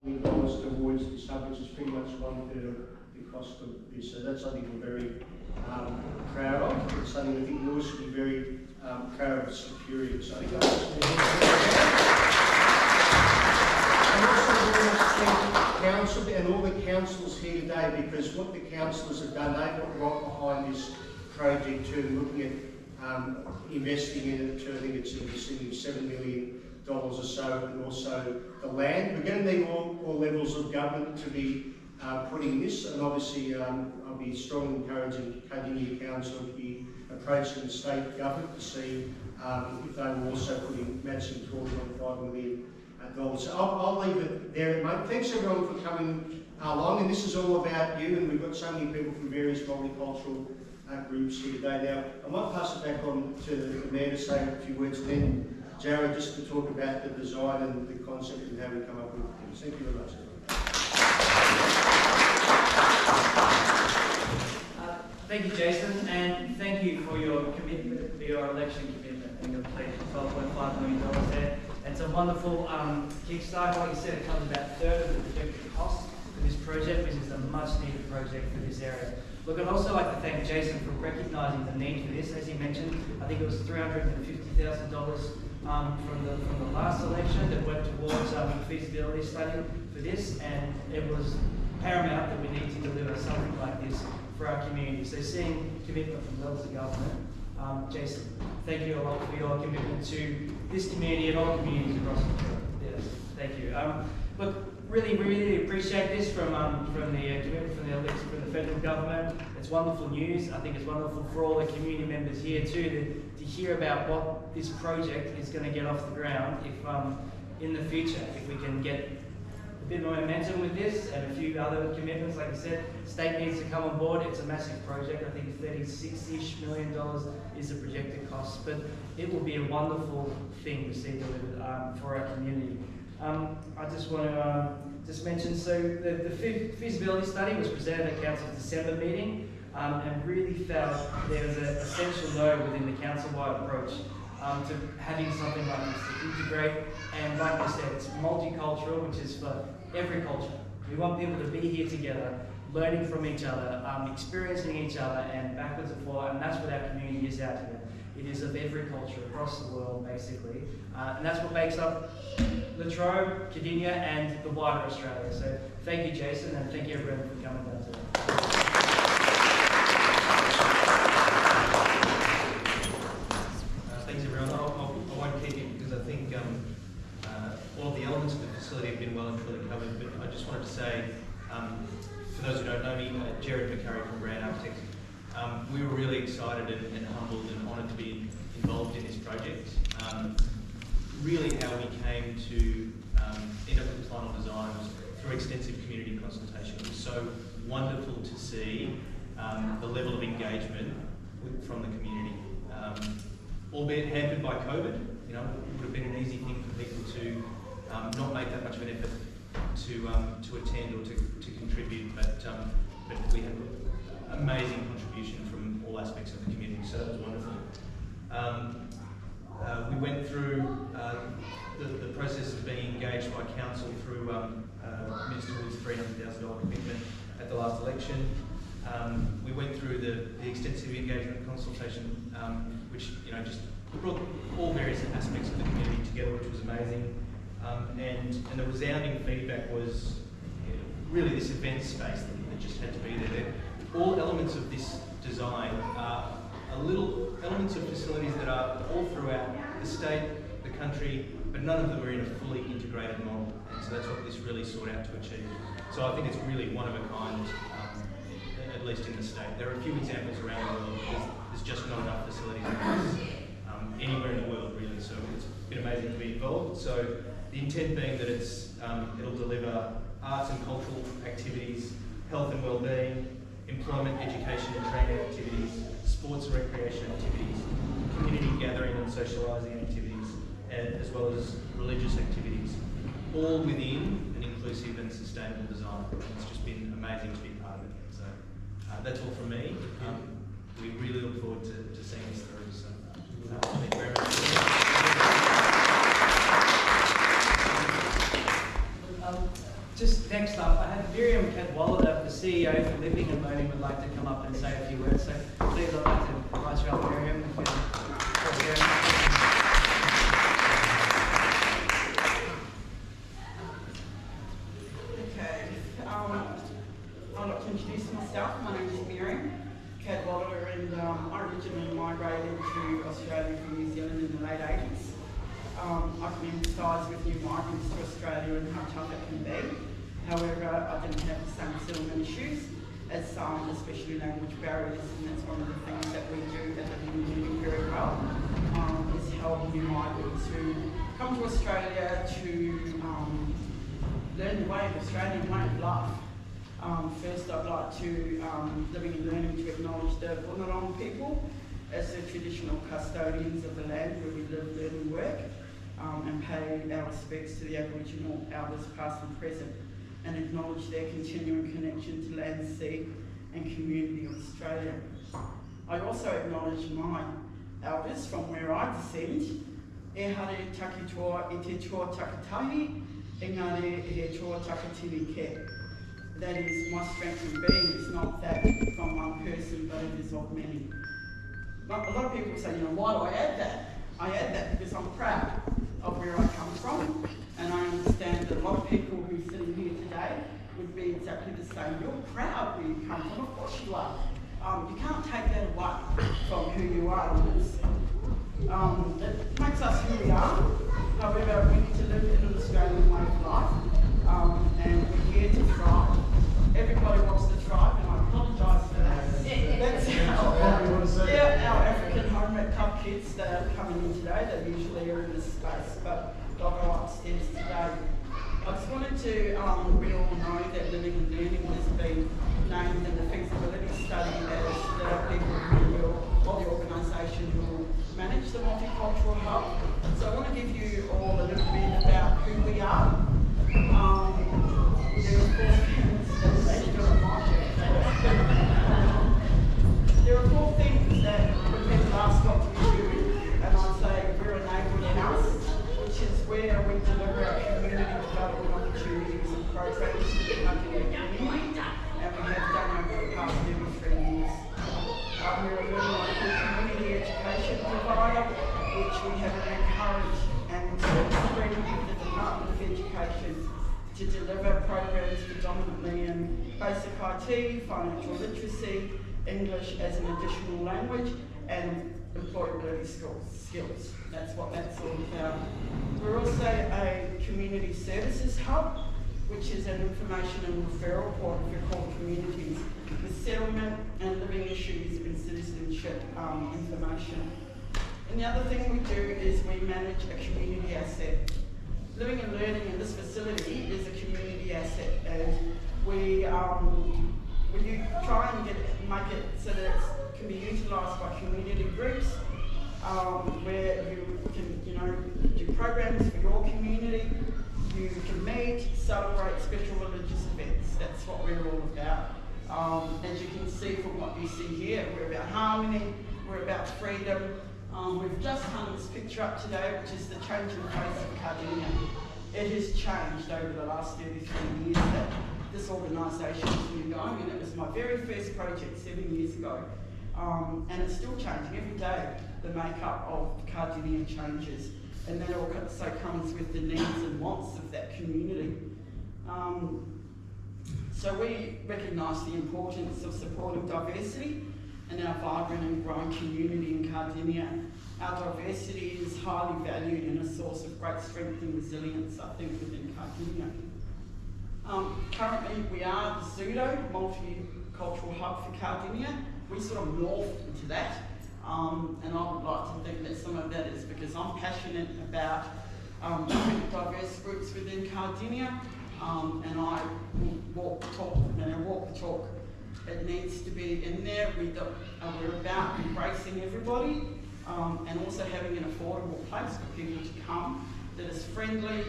dollars towards this hub, which is pretty much 1/3 of the cost of this. So that's something we're very proud of. It's something I think we all should be very proud of Superior. So I think council and all the councillors here today, because what the councillors have done, they've got right behind this project too, looking at investing in it too. I think it's in the vicinity of $7 million or so, and also the land. We're going to need all levels of government to be putting this, and obviously I'll be strongly encouraging Cardinia Council to be approaching the state government to see if they will also put in matching $12.5 million. So I'll leave it there, mate. Thanks everyone for coming along, and this is all about you, and we've got so many people from various multicultural groups here today. Now, I might pass it back on to the Mayor to say a few words, and then Jared just to talk about the design and the concept and how we come up with things. Thank you very much. Thank you, Jason, and thank you for your commitment, for your election commitment, and your pledge of $12.5 million there. It's a wonderful kickstart. Like you said, it comes about a third of the projected cost for this project, which is a much-needed project for this area. Look, I'd also like to thank Jason for recognising the need for this. As he mentioned, I think it was $350,000 from the last election that went towards a feasibility study for this, and it was paramount that we need to deliver something like this for our community. So seeing commitment from levels of government, Jason, thank you a lot for your commitment to this community and all communities across the country. Yes, thank you. Look, we really appreciate this from the commitment from the federal government. It's wonderful news. I think it's wonderful for all the community members here too to hear about what this project is going to get off the ground if in the future, if we can get a bit more momentum with this and a few other commitments. Like I said, state needs to come on board. It's a massive project. I think $36-ish million is the projected cost, but it will be a wonderful thing to see delivered for our community. I just want to just mention, so the feasibility study was presented at Council's December meeting and really felt there was an essential node within the council-wide approach to having something like this to integrate, and like I said, it's multicultural, which is for every culture. We want people to be here together, learning from each other, experiencing each other, and backwards and forwards, and that's what our community is out here. It is of every culture across the world, basically, and that's what makes up Latrobe, Cardinia, and the wider Australia. So thank you, Jason, and thank you everyone for coming down today. Thanks everyone. I won't keep you because I think all of the elements of the facility have been well and truly covered, but I just wanted to say, for those who don't know me, Jared McCurry from Brand Architects. We were really excited and humbled and honoured to be involved in this project. Really how we came to end up with the final design was through extensive community consultation. It was so wonderful to see the level of engagement from the community. Albeit hampered by COVID, you know, it would have been an easy thing for people to not make that much of an effort to attend or to contribute, but we had amazing contribution from all aspects of the community, so that was wonderful. We went through the process of being engaged by council through Minister Wood's $300,000 commitment at the last election. We went through the extensive engagement consultation, which just brought all various aspects of the community together, which was amazing. And the resounding feedback was really this event space that just had to be there. All elements of this design are little elements of facilities that are all throughout the state, the country, but none of them are in a fully integrated model. And so that's what this really sought out to achieve. So I think it's really one of a kind, at least in the state. There are a few examples around the world. There's just not enough facilities anywhere in the world, really. So it's been amazing to be involved. So the intent being that it'll deliver arts and cultural activities, health and well-being, employment, education and training activities, sports and recreation activities, community gathering and socialising activities, as well as religious activities, all within an inclusive and sustainable design. It's just been amazing to be part of it. So that's all from me. We really look forward to seeing this through. So thank you very much. Miriam Cadwallader, the CEO for Living and Learning, would like to come up and say a few words. So please, I'd like to invite you up, Miriam. Okay, I'd like to introduce myself. My name is Miriam Cadwallader, and I originally migrated to Australia from New Zealand in the late 80s. I can empathise with new migrants to Australia and how tough it can be. However, I didn't have the same settlement issues as some, especially language barriers, and that's one of the things that we do at the Living very well, is help new migrants who come to Australia to learn the way of Australian way of life. First, I'd like to Living and Learning to acknowledge the Bunurong people as the traditional custodians of the land where we live, learn and work, and pay our respects to the Aboriginal elders past and present, and acknowledge their continuing connection to land, sea and community of Australia. I also acknowledge my elders from where I descend. E hare taki toa I te toa takatahi, engare he toa takatini ke. That is my strength in being. It's not that from one person, but it is of many. A lot of people say, why do I add that? I add that because I'm proud of where I come from, and I understand that a lot of people who are sitting here today would be exactly the same. You're proud where you come from, of course you are. You can't take that away from who you are. It makes us who we are. However, we need to live in an Australian way of life, and we're here to thrive. Everybody wants to thrive, and I apologise for that. That's our African home ec club kids that are coming in today. They usually are in this space, but they'll go upstairs today. I just wanted to, we all know that Living and Learning has been named in the feasibility study as the people who will, or the organisation who will manage the multicultural hub. So I want to give you all a little bit about who we are. There are four things that when people ask what we do, and I say we're a neighbourhood house, which is where we deliver our community development opportunities and programs to the community, and we have done over the past 33 years. We're a local community education provider, which we have encouraged and spread with the Department of Education to deliver programs predominantly in basic IT, financial literacy, English as an additional language, and employability skills. That's what that's all about. We're also a community services hub, which is an information and referral point for core communities with settlement and living issues and citizenship information. And the other thing we do is we manage a community asset. Living and Learning in this facility is a community asset, and we try and make it so that it can be utilised by community groups, where you can do programs for your community. You can meet, celebrate special religious events. That's what we're all about. As you can see from what you see here, we're about harmony, we're about freedom. We've just hung this picture up today, which is the changing face of Cardinia. It has changed over the last 33 years that this organisation has been going, and it was my very first project 7 years ago. And it's still changing. Every day the makeup of Cardinia changes, and that also comes with the needs and wants of that community. So we recognise the importance of supporting diversity and our vibrant and growing community in Cardinia. Our diversity is highly valued and a source of great strength and resilience, I think, within Cardinia. Currently, we are the pseudo multicultural hub for Cardinia. We sort of morphed into that, and I would like to think that some of that is because I'm passionate about different diverse groups within Cardinia, and I walk the talk, and I walk the talk. It needs to be in there. We're about embracing everybody, and also having an affordable place for people to come that is friendly,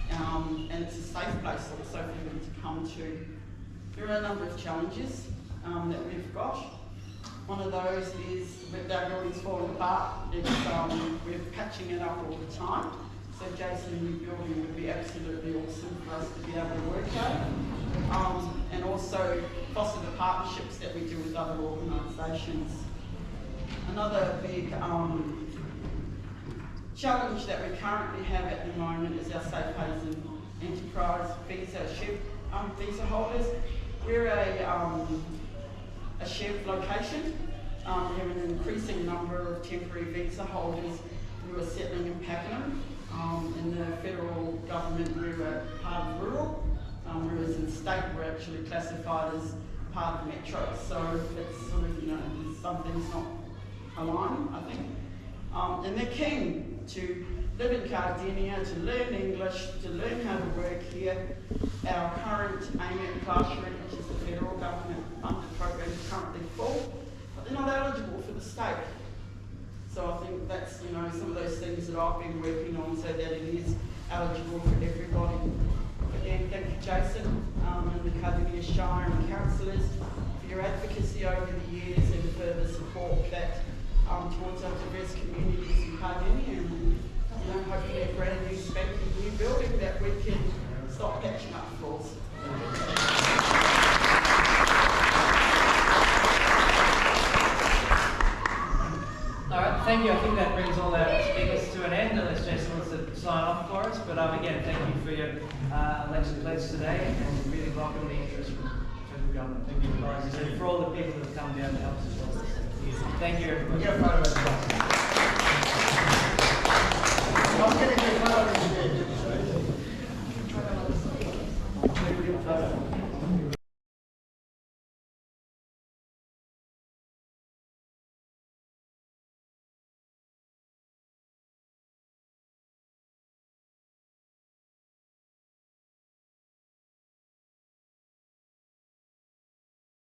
and it's a safe place also for them to come to. There are a number of challenges that we've got. One of those is that our building's falling apart. We're patching it up all the time. So Jason, new building would be absolutely awesome for us to be able to work at. and also foster the partnerships that we do with other organisations. Another big challenge that we currently have at the moment is our Safe Haven Enterprise visa holders. We're a shared location. We have an increasing number of temporary visa holders who are settling in Pakenham. In the federal government, we're part of rural, whereas in state we're actually classified as part of metro. So it's sort of, some things not aligned, I think. And they're keen to live in Cardinia, to learn English, to learn how to work here. Our current AMET classroom, which is the federal government funded program, is currently full, but they're not eligible for the state. So I think that's, some of those things that I've been working on so that it is eligible for everybody. Again, thank you, Jason, and the Cardinia Shire and councillors for your advocacy over the years and for the support that towards our diverse communities in Cardinia, and hopefully a brand new spanking new building that we can stop patching up flaws. Alright, thank you. I think that brings all our speakers to an end, unless Jason wants to sign off for us. But again, thank you for your election pledge today, and really welcome the interest from federal government. Thank you, and for all the people that have come down to help us as well. Thank you, everybody.